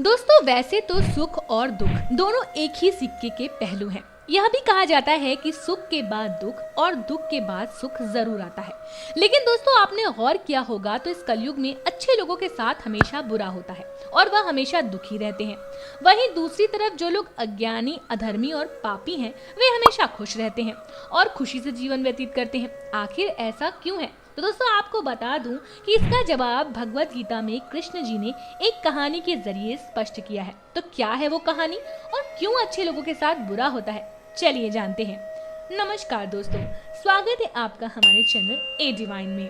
दोस्तों वैसे तो सुख और दुख दोनों एक ही सिक्के के पहलू हैं। यह भी कहा जाता है कि सुख के बाद दुख और दुख के बाद सुख जरूर आता है। लेकिन दोस्तों आपने गौर किया होगा तो इस कलयुग में अच्छे लोगों के साथ हमेशा बुरा होता है और वह हमेशा दुखी रहते हैं। वहीं दूसरी तरफ जो लोग अज्ञानी, अधर्मी और पापी हैं वे हमेशा खुश रहते हैं और खुशी से जीवन व्यतीत करते हैं। आखिर ऐसा क्यों है? तो दोस्तों आपको बता दूं कि इसका जवाब भगवत गीता में कृष्ण जी ने एक कहानी के जरिए स्पष्ट किया है। तो क्या है वो कहानी और क्यों अच्छे लोगों के साथ बुरा होता है, चलिए जानते हैं। नमस्कार दोस्तों, स्वागत है आपका हमारे चैनल ए डिवाइन में।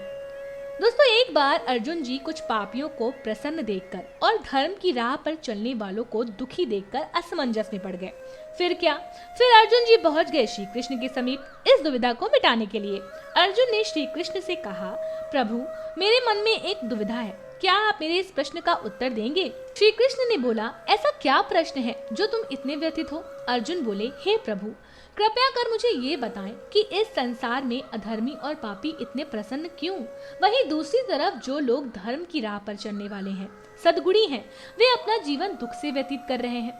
दोस्तों एक बार अर्जुन जी कुछ पापियों को प्रसन्न देखकर और धर्म की राह पर चलने वालों को दुखी देखकर असमंजस में पड़ गए। फिर क्या? फिर अर्जुन जी पहुंच गए श्री कृष्ण के समीप इस दुविधा को मिटाने के लिए। अर्जुन ने श्री कृष्ण से कहा, प्रभु मेरे मन में एक दुविधा है, क्या आप मेरे इस प्रश्न का उत्तर देंगे? श्री कृष्ण ने बोला, ऐसा क्या प्रश्न है जो तुम इतने व्यथित हो? अर्जुन बोले, हे प्रभु कृपया कर मुझे ये बताएं कि इस संसार में अधर्मी और पापी इतने प्रसन्न क्यों? वहीं दूसरी तरफ जो लोग धर्म की राह पर चलने वाले हैं, सद्गुणी हैं, वे अपना जीवन दुख से व्यतीत कर रहे हैं।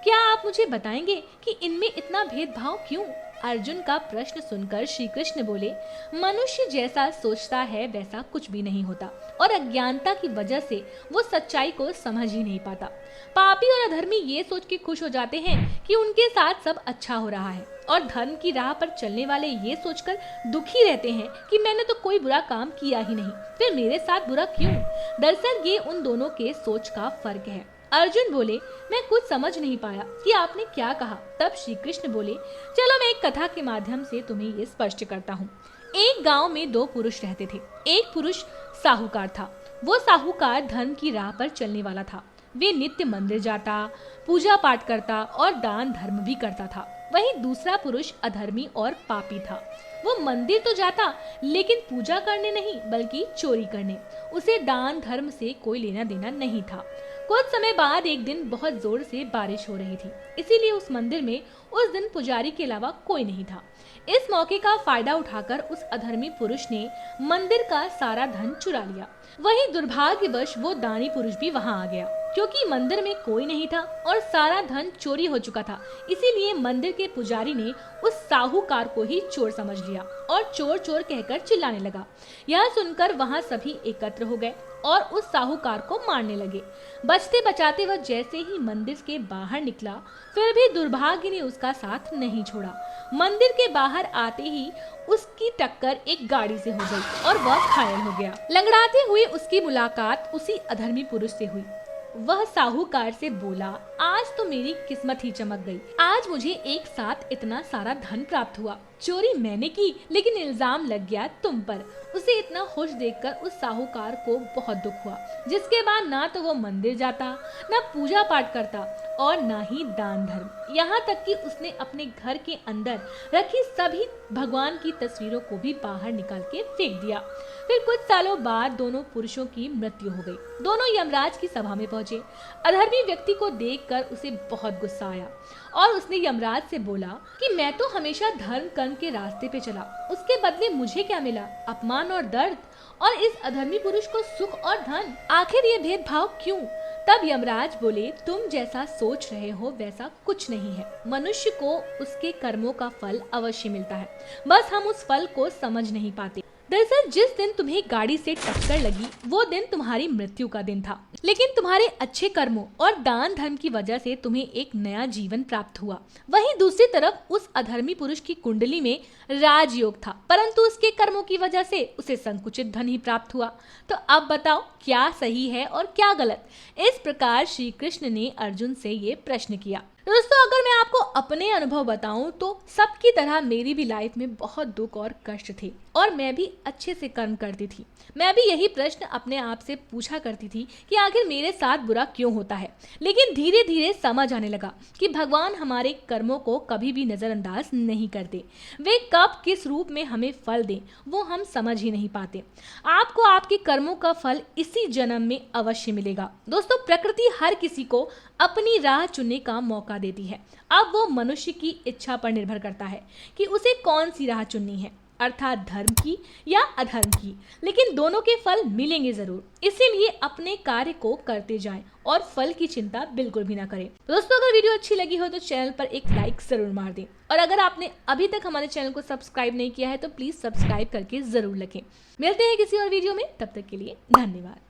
क्या आप मुझे बताएंगे कि इनमें इतना भेदभाव क्यों? अर्जुन का प्रश्न सुनकर श्री कृष्ण बोले, मनुष्य जैसा सोचता है वैसा कुछ भी नहीं होता और अज्ञानता की वजह से वो सच्चाई को समझ ही नहीं पाता। पापी और अधर्मी ये सोच के खुश हो जाते हैं कि उनके साथ सब अच्छा हो रहा है और धर्म की राह पर चलने वाले ये सोचकर दुखी रहते हैं कि मैंने तो कोई बुरा काम किया ही नहीं, फिर मेरे साथ बुरा क्यों? दरअसल ये उन दोनों के सोच का फर्क है। अर्जुन बोले, मैं कुछ समझ नहीं पाया कि आपने क्या कहा। तब श्री कृष्ण बोले, चलो मैं एक कथा के माध्यम से तुम्हें ये स्पष्ट करता हूँ। एक गांव में दो पुरुष रहते थे। एक पुरुष साहूकार था। वो साहूकार धर्म की राह पर चलने वाला था। वे नित्य मंदिर जाता, पूजा पाठ करता और दान धर्म भी करता था। वहीं दूसरा पुरुष अधर्मी और पापी था। वो मंदिर तो जाता लेकिन पूजा करने नहीं बल्कि चोरी करने। उसे दान धर्म से कोई लेना देना नहीं था। कुछ समय बाद एक दिन बहुत जोर से बारिश हो रही थी, इसीलिए उस मंदिर में उस दिन पुजारी के अलावा कोई नहीं था। इस मौके का फायदा उठाकर उस अधर्मी पुरुष ने मंदिर का सारा धन चुरा लिया। वहीं दुर्भाग्यवश वो दानी पुरुष भी वहां आ गया। क्योंकि मंदिर में कोई नहीं था और सारा धन चोरी हो चुका था, इसीलिए मंदिर के पुजारी ने उस साहूकार को ही चोर समझ लिया और चोर चोर कहकर चिल्लाने लगा। यह सुनकर वहां सभी एकत्र हो गए और उस साहूकार को मारने लगे। बचते बचाते वह जैसे ही मंदिर के बाहर निकला, फिर भी दुर्भाग्य ने उसका साथ नहीं छोड़ा। मंदिर के बाहर आते ही उसकी टक्कर एक गाड़ी से हो गई और वह घायल हो गया। लंगड़ाते हुए उसकी मुलाकात उसी अधर्मी पुरुष से हुई। वह साहूकार से बोला, आज तो मेरी किस्मत ही चमक गई। आज मुझे एक साथ इतना सारा धन प्राप्त हुआ। चोरी मैंने की लेकिन इल्जाम लग गया तुम पर। उसे इतना खुश देखकर उस साहूकार को बहुत दुख हुआ, जिसके बाद ना तो वो मंदिर जाता, ना पूजा पाठ करता और ना ही दान धर्म। यहाँ तक कि उसने अपने घर के अंदर रखी सभी भगवान की तस्वीरों को भी बाहर निकाल के फेंक दिया। फिर कुछ सालों बाद दोनों पुरुषों की मृत्यु हो गई। दोनों यमराज की सभा में पहुंचे। अधर्मी व्यक्ति को देखकर उसे बहुत गुस्सा आया और उसने यमराज से बोला कि मैं तो हमेशा धर्म कर्म के रास्ते पे चला, उसके बदले मुझे क्या मिला? अपमान और दर्द, और इस अधर्मी पुरुष को सुख और धन। आखिर ये भेदभाव क्यों? तब यमराज बोले, तुम जैसा सोच रहे हो वैसा कुछ नहीं है। मनुष्य को उसके कर्मों का फल अवश्य मिलता है, बस हम उस फल को समझ नहीं पाते। दरअसल जिस दिन तुम्हें गाड़ी से टक्कर लगी वो दिन तुम्हारी मृत्यु का दिन था, लेकिन तुम्हारे अच्छे कर्मों और दान धर्म की वजह से तुम्हें एक नया जीवन प्राप्त हुआ। वहीं दूसरी तरफ उस अधर्मी पुरुष की कुंडली में राजयोग था, परंतु उसके कर्मों की वजह से उसे संकुचित धन ही प्राप्त हुआ। तो अब बताओ क्या सही है और क्या गलत? इस प्रकार श्री कृष्ण ने अर्जुन से ये प्रश्न किया। दोस्तों अगर मैं आपको अपने अनुभव बताऊं तो सबकी तरह मेरी भी लाइफ में बहुत दुख और कष्ट थे और मैं भी अच्छे से कर्म करती थी। मैं भी यही प्रश्न अपने आप से पूछा करती थी कि आखिर मेरे साथ बुरा क्यों होता है। लेकिन धीरे धीरे समझ आने लगा कि भगवान हमारे कर्मों को कभी भी नजरअंदाज नहीं करते। वे कब किस रूप में हमें फल दें वो हम समझ ही नहीं पाते। आपको आपके कर्मों का फल इसी जन्म में अवश्य मिलेगा। दोस्तों प्रकृति हर किसी को अपनी राह चुनने का मौका देती है। अब वो मनुष्य की इच्छा पर निर्भर करता है कि उसे कौन सी राह चुननी है। अर्थात धर्म की या अधर्म की, लेकिन दोनों के फल मिलेंगे जरूर। इसीलिए अपने कार्य को करते जाएं और फल की चिंता बिल्कुल भी ना करें। दोस्तों, अगर वीडियो अच्छी लगी हो तो चैनल पर एक लाइक जरूर मार दें, और अगर आपने अभी तक हमारे चैनल को सब्सक्राइब नहीं किया है तो प्लीज सब्सक्राइब करके जरूर रखें। मिलते हैं किसी और वीडियो में, तब तक के लिए धन्यवाद।